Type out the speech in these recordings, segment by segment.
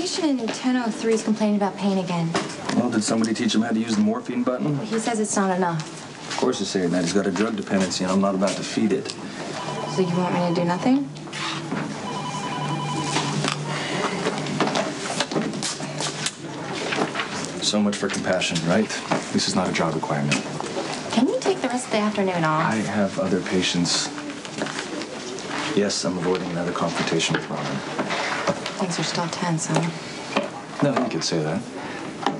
patient in 1003 is complaining about pain again. Well, did somebody teach him how to use the morphine button? He says it's not enough. Of course he's saying that. He's got a drug dependency, and I'm not about to feed it. So you want me to do nothing? So much for compassion, right? This is not a job requirement. Can you take the rest of the afternoon off? I have other patients. Yes, I'm avoiding another confrontation with Robin. Things are still tense, huh? No, you could say that.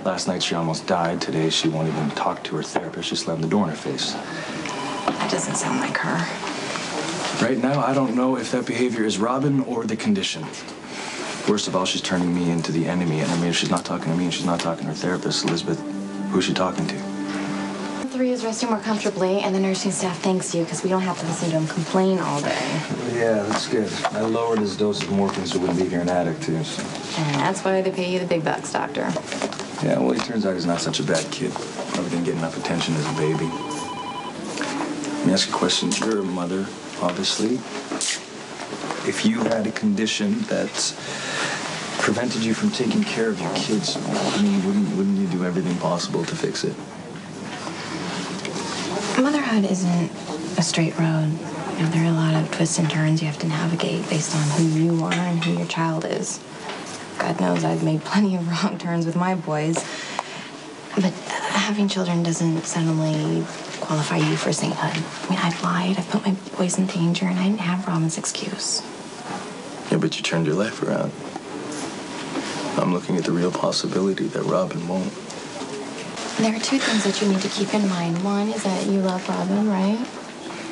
Last night she almost died. Today she won't even talk to her therapist. She slammed the door in her face. That doesn't sound like her. Right now, I don't know if that behavior is Robin or the condition. Worst of all, she's turning me into the enemy. And I mean, if she's not talking to me and she's not talking to her therapist, Elizabeth, who's she talking to? 3 is resting more comfortably, and the nursing staff thanks you because we don't have to listen to him complain all day. Yeah, that's good. I lowered his dose of morphine so he wouldn't leave here an addict, too. So. And that's why they pay you the big bucks, doctor. Yeah, well, he turns out he's not such a bad kid. Probably didn't get enough attention as a baby. Let me ask you a question. You're a mother, obviously. If you had a condition that prevented you from taking care of your kids, I mean, wouldn't you do everything possible to fix it? Motherhood isn't a straight road. You know, there are a lot of twists and turns you have to navigate based on who you are and who your child is. God knows I've made plenty of wrong turns with my boys. But having children doesn't suddenly qualify you for sainthood. I mean, I've lied, I've put my boys in danger, and I didn't have Robin's excuse. Yeah, but you turned your life around. I'm looking at the real possibility that Robin won't. There are 2 things that you need to keep in mind. One is that you love Robin, right?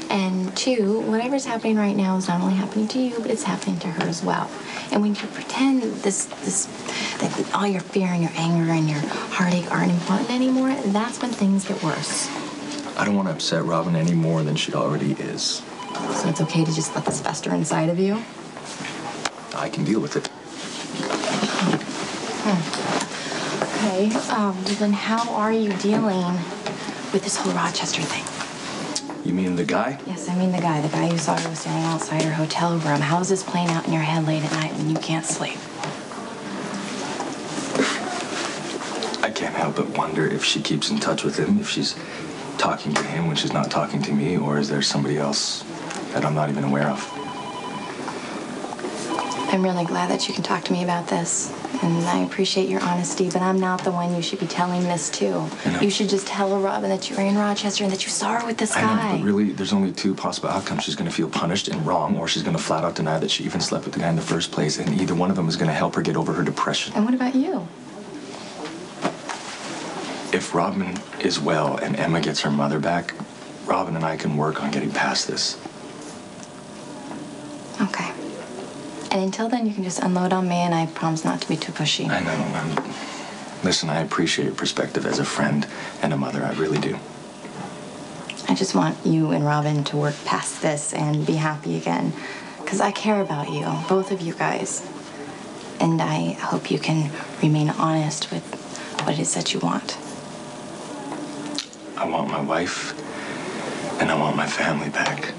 And 2, whatever's happening right now is not only happening to you, but it's happening to her as well. And when you pretend that all your fear and your anger and your heartache aren't important anymore, that's when things get worse. I don't want to upset Robin any more than she already is. So it's okay to just let this fester inside of you? I can deal with it. Okay, then how are you dealing with this whole Rochester thing? You mean the guy? Yes, I mean the guy you saw her was standing outside her hotel room. How is this playing out in your head late at night when you can't sleep? I can't help but wonder if she keeps in touch with him, if she's talking to him when she's not talking to me, or is there somebody else that I'm not even aware of? I'm really glad that you can talk to me about this, and I appreciate your honesty, but I'm not the one you should be telling this to. You should just tell Robin that you were in Rochester and that you saw her with this guy. I know, but really, there's only 2 possible outcomes. She's going to feel punished and wrong, or she's going to flat out deny that she even slept with the guy in the first place, and either one of them is going to help her get over her depression. And what about you? If Robin is well and Emma gets her mother back, Robin and I can work on getting past this. Okay. And until then, you can just unload on me, and I promise not to be too pushy. I know. Listen, I appreciate your perspective as a friend and a mother. I really do. I just want you and Robin to work past this and be happy again. Because I care about you, both of you guys. And I hope you can remain honest with what it is that you want. I want my wife, and I want my family back.